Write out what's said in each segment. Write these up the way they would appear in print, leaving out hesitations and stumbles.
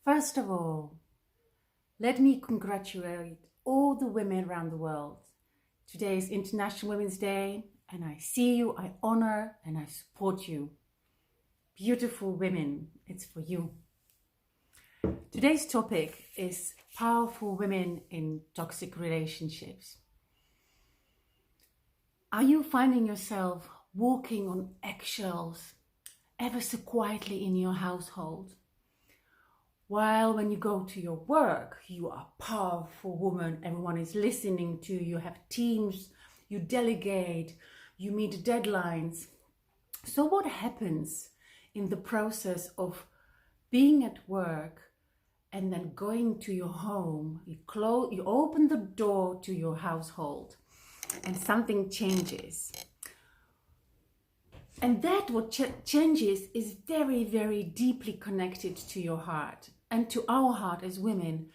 First of all, let me congratulate all the women around the world. Today is International Women's Day, and I see you, I honor, and I support you. Beautiful women, it's for you. Today's topic is powerful women in toxic relationships. Are you finding yourself walking on eggshells ever so quietly in your household? While when you go to your work, you are a powerful woman, everyone is listening to you, you have teams, you delegate, you meet deadlines. So what happens in the process of being at work and then going to your home? You open the door to your household and something changes. And that what changes is very, very deeply connected to your heart and to our heart as women.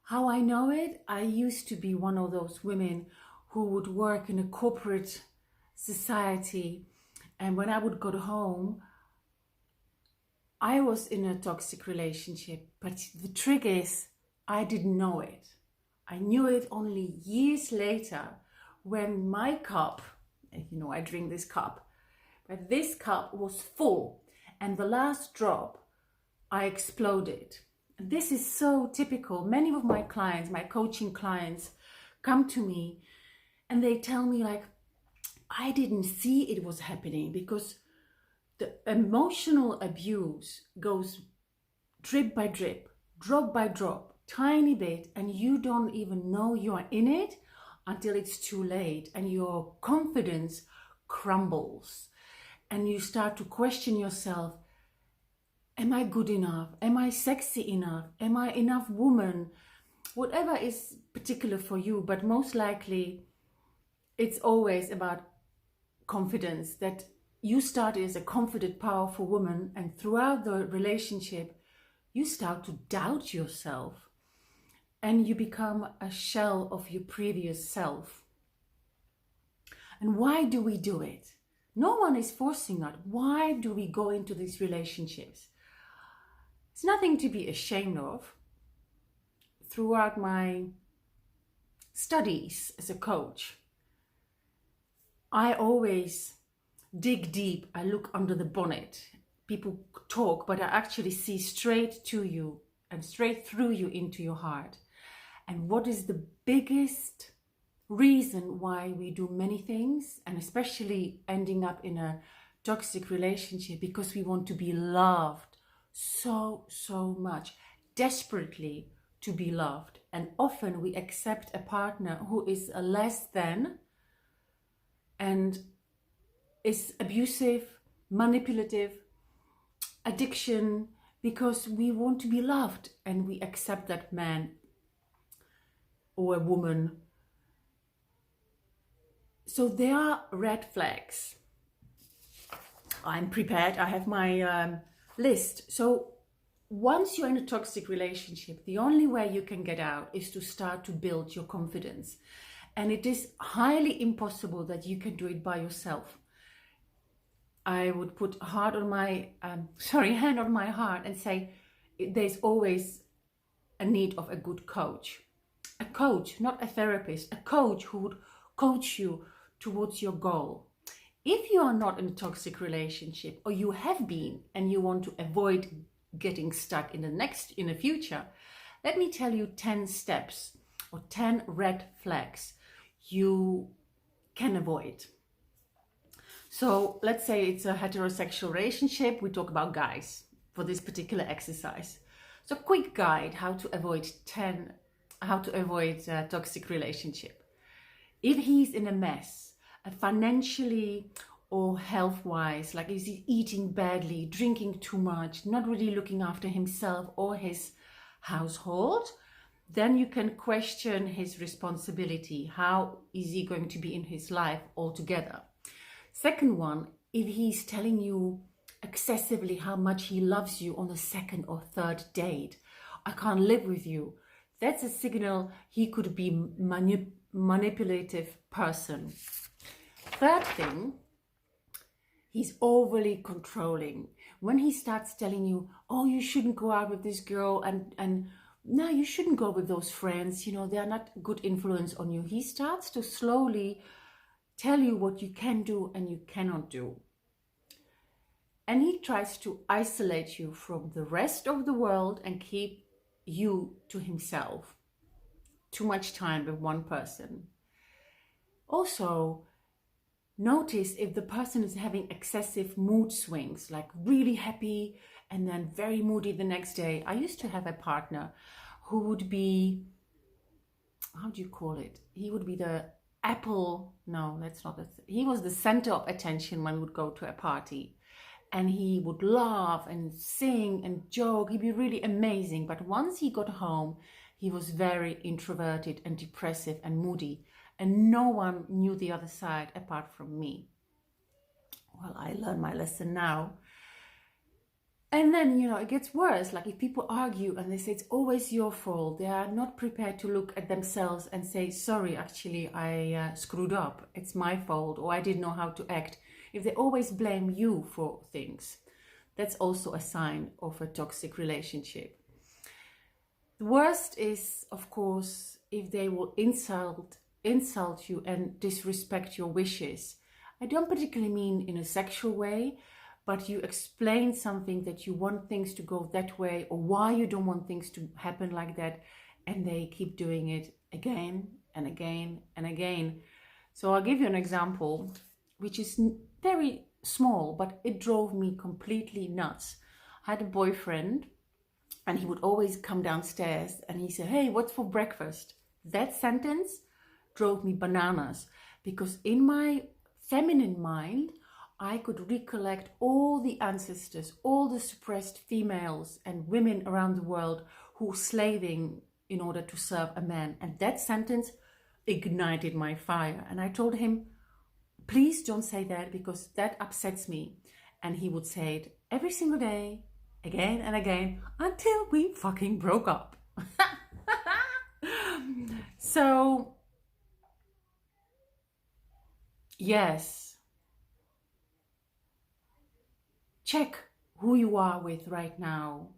How I know it, I used to be one of those women who would work in a corporate society. And when I would go home, I was in a toxic relationship. But the trick is, I didn't know it. I knew it only years later when my cup, I drink this cup, but this cup was full and the last drop, I exploded. And this is so typical. Many of my clients, my coaching clients, come to me and they tell me like, I didn't see it was happening because the emotional abuse goes drip by drip, drop by drop, tiny bit, and you don't even know you are in it until it's too late and your confidence crumbles. And you start to question yourself, am I good enough? Am I sexy enough? Am I enough woman? Whatever is particular for you, but most likely it's always about confidence, that you started as a confident, powerful woman, and throughout the relationship, you start to doubt yourself and you become a shell of your previous self. And why do we do it? No one is forcing us. Why do we go into these relationships? It's nothing to be ashamed of. Throughout my studies as a coach, I always dig deep. I look under the bonnet. People talk, but I actually see straight to you and straight through you into your heart. And what is the biggest reason why we do many things, and especially ending up in a toxic relationship? Because we want to be loved so much, desperately to be loved. And often we accept a partner who is a less than and is abusive, manipulative, addiction, because we want to be loved and we accept that man or a woman. So there are red flags. I'm prepared. I have my list. So once you're in a toxic relationship, the only way you can get out is to start to build your confidence. And it is highly impossible that you can do it by yourself. I would put hand on my heart and say, there's always a need of a good coach. A coach, not a therapist, a coach who would coach you towards your goal. If you are not in a toxic relationship, or you have been and you want to avoid getting stuck in the future, let me tell you 10 steps or 10 red flags you can avoid. So let's say it's a heterosexual relationship. We talk about guys for this particular exercise. So quick guide how to avoid toxic relationship. If he's in a mess, financially or health-wise, like is he eating badly, drinking too much, not really looking after himself or his household, then you can question his responsibility. How is he going to be in his life altogether? Second one, if he's telling you excessively how much he loves you on the second or third date, I can't live with you, that's a signal he could be manipulative person. Third thing, he's overly controlling. when he starts telling you, oh, you shouldn't go out with this girl, and no, you shouldn't go with those friends, you know, they are not good influence on you. He starts to slowly tell you what you can do and you cannot do. And he tries to isolate you from the rest of the world and keep you to himself. Too much time with one person. Also, notice if the person is having excessive mood swings, like really happy and then very moody the next day. I used to have a partner who would be, how do you call it? He would be the apple, no, that's not it. He was the center of attention when we would go to a party. And he would laugh and sing and joke. He'd be really amazing. But once he got home, he was very introverted and depressive and moody. And no one knew the other side apart from me. Well, I learned my lesson now. And then, you know, it gets worse. Like if people argue and they say it's always your fault, they are not prepared to look at themselves and say, sorry, actually, I screwed up. It's my fault, or I didn't know how to act. If they always blame you for things, that's also a sign of a toxic relationship. The worst is, of course, if they will insult you and disrespect your wishes. I don't particularly mean in a sexual way, but you explain something that you want things to go that way or why you don't want things to happen like that, and they keep doing it again and again and again. So I'll give you an example, which is very small, but it drove me completely nuts. I had a boyfriend and he would always come downstairs and he said, hey, what's for breakfast? That sentence drove me bananas, because in my feminine mind, I could recollect all the ancestors, all the suppressed females and women around the world who were slaving in order to serve a man. And that sentence ignited my fire. And I told him, please don't say that, because that upsets me. And he would say it every single day, again and again, until we fucking broke up. So, yes, check who you are with right now.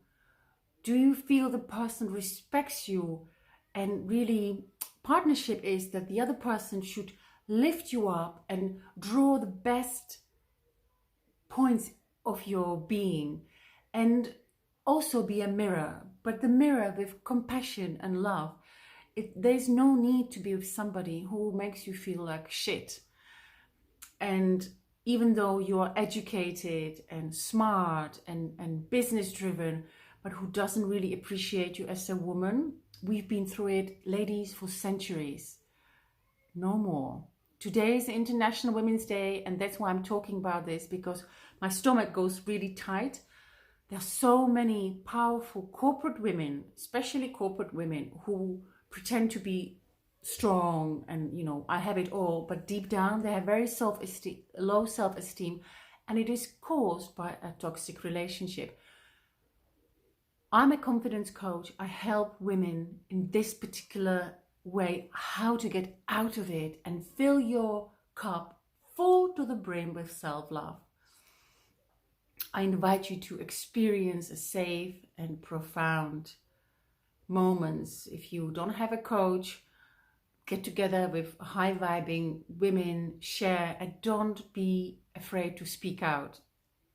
Do you feel the person respects you? And really, partnership is that the other person should lift you up and draw the best points of your being, and also be a mirror, but the mirror with compassion and love. There's no need to be with somebody who makes you feel like shit. And even though you're educated and smart and business driven, but who doesn't really appreciate you as a woman, we've been through it, ladies, for centuries. No more. Today is International Women's Day, and that's why I'm talking about this, because my stomach goes really tight. There are so many powerful corporate women, especially corporate women, who pretend to be strong and, you know, I have it all, but deep down they have very low self-esteem, and it is caused by a toxic relationship. I'm a confidence coach. I help women in this particular way how to get out of it and fill your cup full to the brim with self-love. I invite you to experience a safe and profound moments. If you don't have a coach, get together with high vibing women, share, and don't be afraid to speak out.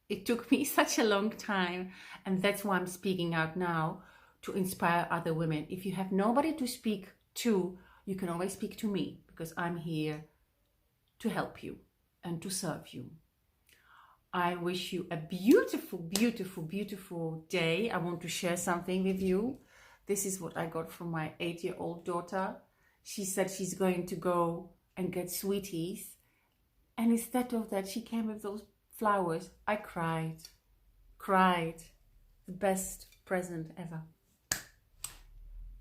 It took me such a long time, and that's why I'm speaking out now, to inspire other women. If you have nobody to speak to, you can always speak to me, because I'm here to help you and to serve you. I wish you a beautiful, beautiful, beautiful day. I want to share something with you. This is what I got from my 8-year-old daughter. She said she's going to go and get sweeties. And instead of that, she came with those flowers. I cried. The best present ever.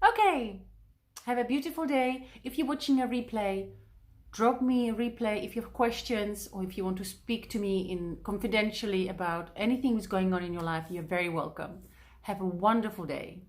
Okay. Have a beautiful day. If you're watching a replay, drop me a replay if you have questions, or if you want to speak to me confidentially about anything that's going on in your life, you're very welcome. Have a wonderful day.